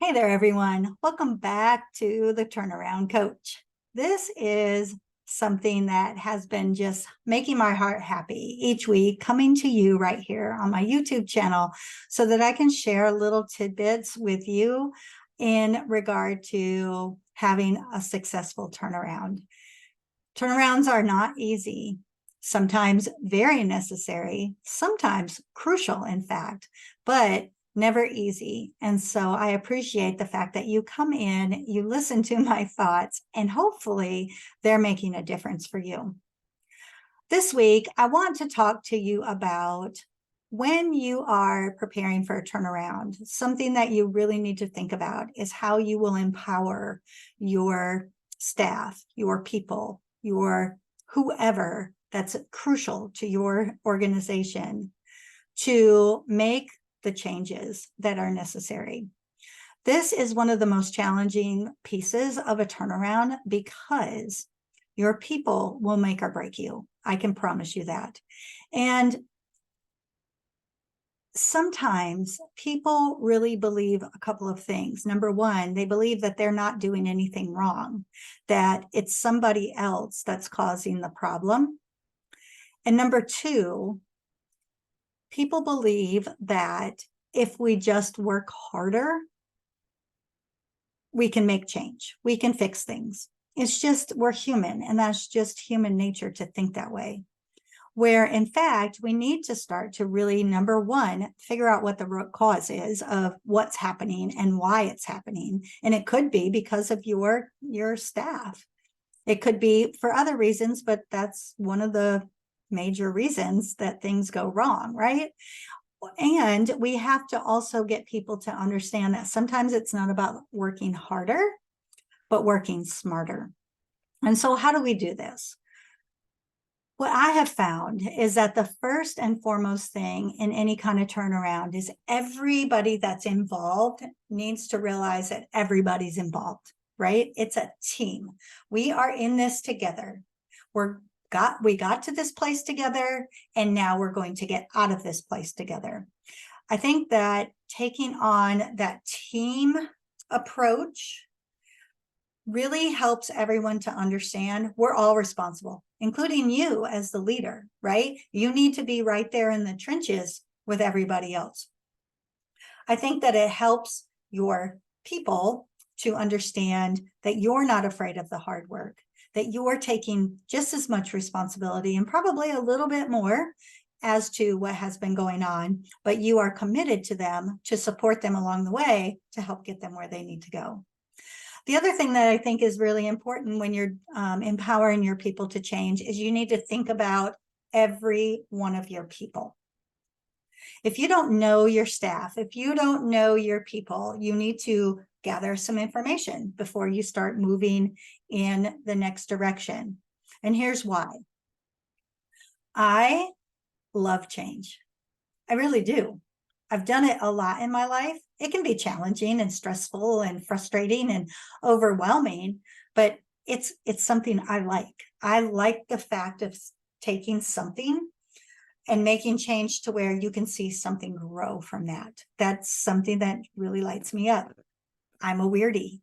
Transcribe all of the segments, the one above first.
Hey there, everyone. Welcome back to the Turnaround Coach. This is something that has been just making my heart happy each week, coming to you right here on my YouTube channel so that I can share little tidbits with you in regard to having a successful turnaround. Turnarounds are not easy, sometimes very necessary, sometimes crucial, in fact, but never easy. And so I appreciate the fact that you come in, you listen to my thoughts, and hopefully they're making a difference for you. This week, I want to talk to you about when you are preparing for a turnaround. Something that you really need to think about is how you will empower your staff, your people, your whoever that's crucial to your organization to make the changes that are necessary. This is one of the most challenging pieces of a turnaround because your people will make or break you. I can promise you that. And sometimes people really believe a couple of things. Number one, they believe that they're not doing anything wrong, that it's somebody else that's causing the problem. And number two, people believe that if we just work harder, we can make change. We can fix things. It's just, we're human, and that's just human nature to think that way. Where in fact, we need to start to really, number one, figure out what the root cause is of what's happening and why it's happening. And it could be because of your staff. It could be for other reasons, but that's one of the major reasons that things go wrong, right? And we have to also get people to understand that sometimes it's not about working harder, but working smarter. And so how do we do this? What I have found is that the first and foremost thing in any kind of turnaround is everybody that's involved needs to realize that everybody's involved, right? It's a team. We are in this together. We got to this place together, and now we're going to get out of this place together. I think that taking on that team approach really helps everyone to understand we're all responsible, including you as the leader, right? You need to be right there in the trenches with everybody else. I think that it helps your people to understand that you're not afraid of the hard work, that you're taking just as much responsibility and probably a little bit more as to what has been going on, but you are committed to them to support them along the way to help get them where they need to go. The other thing that I think is really important when you're empowering your people to change is you need to think about every one of your people. If you don't know your staff, if you don't know your people, you need to gather some information before you start moving in the next direction. And here's why. I love change. I really do. I've done it a lot in my life. It can be challenging and stressful and frustrating and overwhelming, but it's something I like. I like the fact of taking something and making change to where you can see something grow from that. That's something that really lights me up. I'm a weirdie.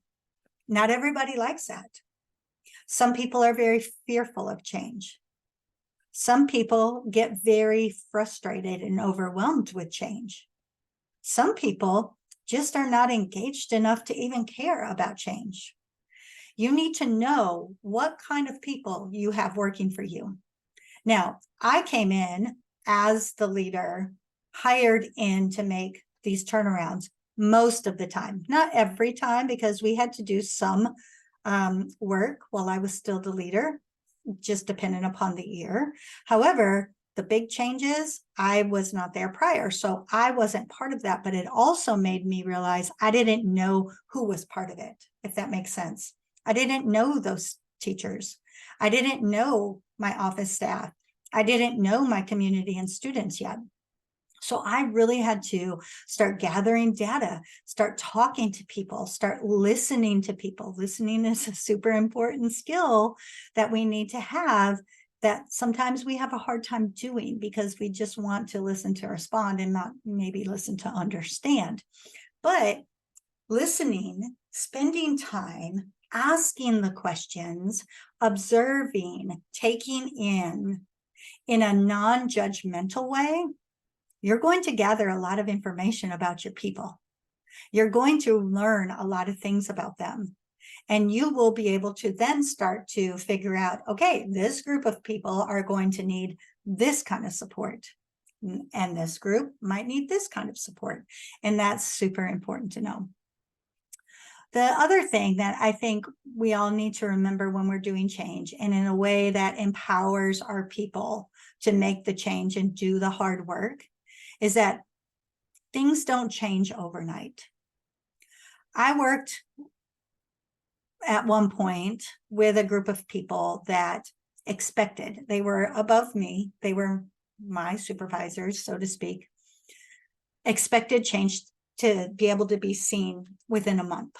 Not everybody likes that. Some people are very fearful of change. Some people get very frustrated and overwhelmed with change. Some people just are not engaged enough to even care about change. You need to know what kind of people you have working for you. Now, I came in as the leader, hired in to make these turnarounds most of the time, not every time, because we had to do some work while I was still the leader, just dependent upon the year. However, the big changes, I was not there prior, so I wasn't part of that, but it also made me realize I didn't know who was part of it, if that makes sense. I didn't know those teachers. I didn't know my office staff. I didn't know my community and students yet. So I really had to start gathering data, start talking to people, start listening to people. Listening is a super important skill that we need to have, that sometimes we have a hard time doing because we just want to listen to respond and not maybe listen to understand. But listening, spending time, asking the questions, observing, taking in a non-judgmental way, you're going to gather a lot of information about your people. You're going to learn a lot of things about them. And you will be able to then start to figure out, okay, this group of people are going to need this kind of support. And this group might need this kind of support. And that's super important to know. The other thing that I think we all need to remember when we're doing change, and in a way that empowers our people to make the change and do the hard work, is that things don't change overnight. I worked at one point with a group of people that expected, they were above me, they were my supervisors, so to speak, expected change to be able to be seen within a month.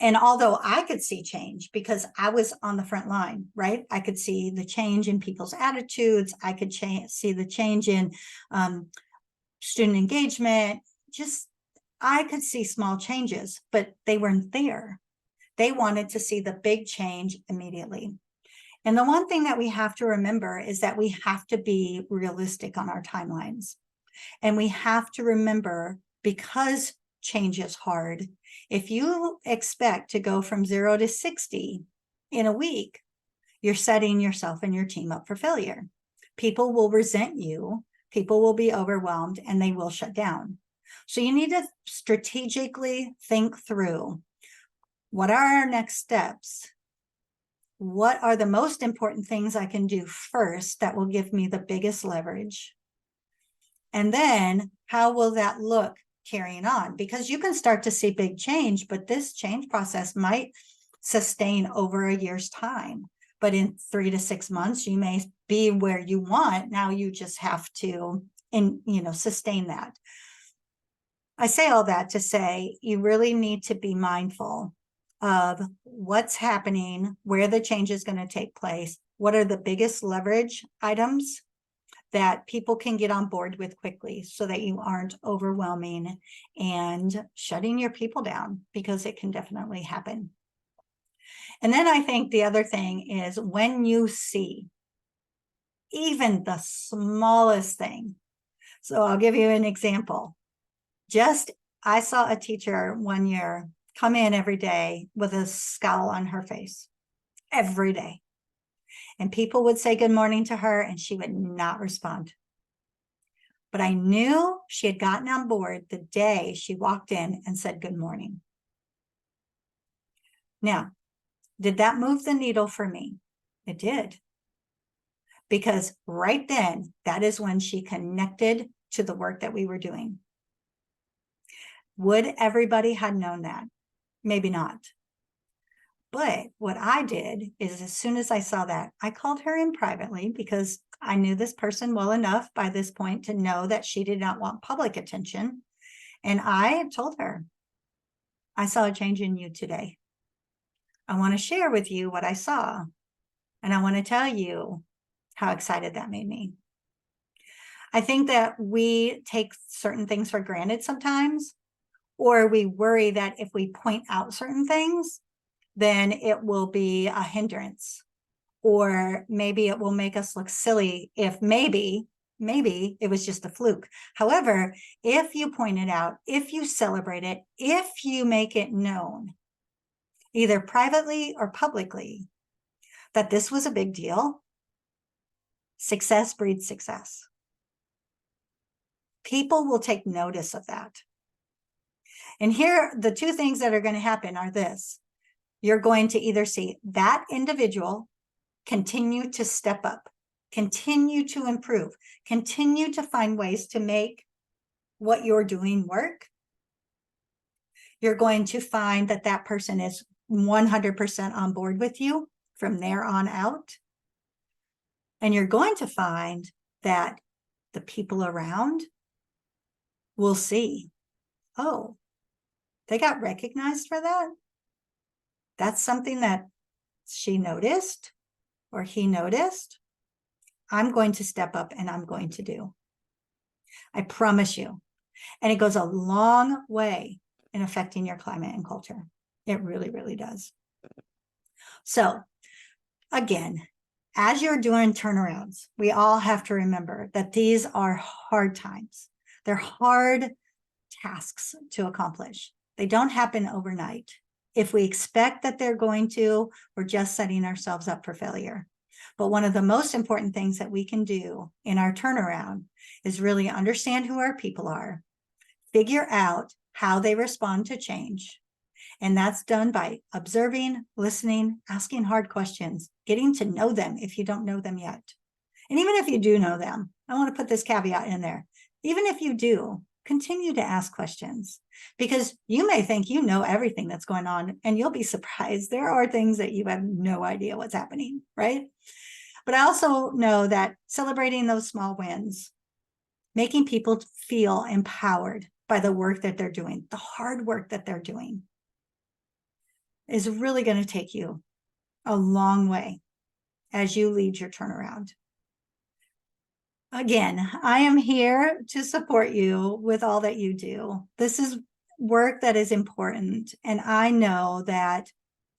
And although I could see change because I was on the front line, right? I could see the change in people's attitudes. I could see the change in student engagement. I could see small changes, but they weren't there. They wanted to see the big change immediately. And the one thing that we have to remember is that we have to be realistic on our timelines. And we have to remember, because change is hard, if you expect to go from 0 to 60 in a week, you're setting yourself and your team up for failure. People will resent you, people will be overwhelmed, and they will shut down. So you need to strategically think through, what are our next steps? What are the most important things I can do first that will give me the biggest leverage? And then how will that look carrying on? Because you can start to see big change, but this change process might sustain over a year's time. But in 3 to 6 months, you may be where you want. Now you just have to, sustain that. I say all that to say you really need to be mindful of what's happening, where the change is going to take place, what are the biggest leverage items that people can get on board with quickly, so that you aren't overwhelming and shutting your people down, because it can definitely happen. And then I think the other thing is, when you see even the smallest thing. So I'll give you an example. I saw a teacher one year come in every day with a scowl on her face, every day. And people would say good morning to her and she would not respond. But I knew she had gotten on board the day she walked in and said good morning. Now, did that move the needle for me? It did. Because right then, that is when she connected to the work that we were doing. Would everybody have known that? Maybe not. But what I did is, as soon as I saw that, I called her in privately, because I knew this person well enough by this point to know that she did not want public attention. And I told her, I saw a change in you today. I want to share with you what I saw. And I want to tell you how excited that made me. I think that we take certain things for granted sometimes, or we worry that if we point out certain things, then it will be a hindrance, or maybe it will make us look silly if maybe it was just a fluke. However, if you point it out, if you celebrate it, if you make it known, either privately or publicly, that this was a big deal, success breeds success. People will take notice of that. And here, the two things that are going to happen are this. You're going to either see that individual continue to step up, continue to improve, continue to find ways to make what you're doing work. You're going to find that that person is 100% on board with you from there on out. And you're going to find that the people around will see, oh, they got recognized for that. That's something that she noticed or he noticed. I'm going to step up and I'm going to do. I promise you. And it goes a long way in affecting your climate and culture. It really, really does. So again, as you're doing turnarounds, we all have to remember that these are hard times. They're hard tasks to accomplish. They don't happen overnight. If we expect that they're going to, we're just setting ourselves up for failure. But one of the most important things that we can do in our turnaround is really understand who our people are, figure out how they respond to change. And that's done by observing, listening, asking hard questions, getting to know them if you don't know them yet. And even if you do know them, I want to put this caveat in there. Even if you do, continue to ask questions, because you may think you know everything that's going on, and you'll be surprised. There are things that you have no idea what's happening, right? But I also know that celebrating those small wins, making people feel empowered by the work that they're doing, the hard work that they're doing, is really going to take you a long way as you lead your turnaround. Again, I am here to support you with all that you do. This is work that is important, and I know that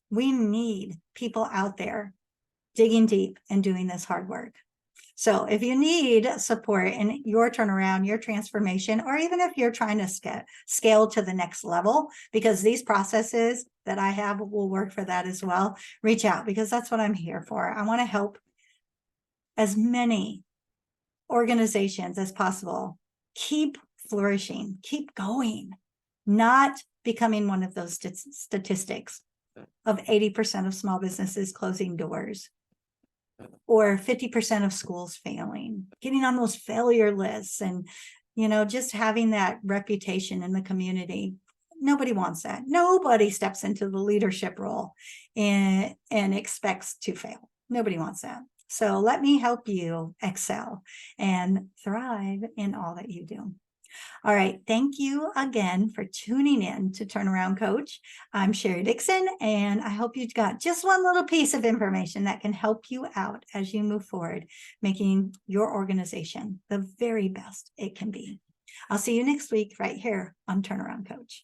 we need people out there digging deep and doing this hard work. So if you need support in your turnaround, your transformation, or even if you're trying to scale to the next level, because these processes that I have will work for that as well, reach out, because that's what I'm here for. I want to help as many organizations as possible keep flourishing, keep going, not becoming one of those statistics of 80% of small businesses closing doors, or 50% of schools failing, getting on those failure lists, and, you know, just having that reputation in the community. Nobody wants that. Nobody steps into the leadership role and expects to fail. Nobody wants that. So let me help you excel and thrive in all that you do. All right. Thank you again for tuning in to Turnaround Coach. I'm Sherry Dixon, and I hope you got just one little piece of information that can help you out as you move forward, making your organization the very best it can be. I'll see you next week right here on Turnaround Coach.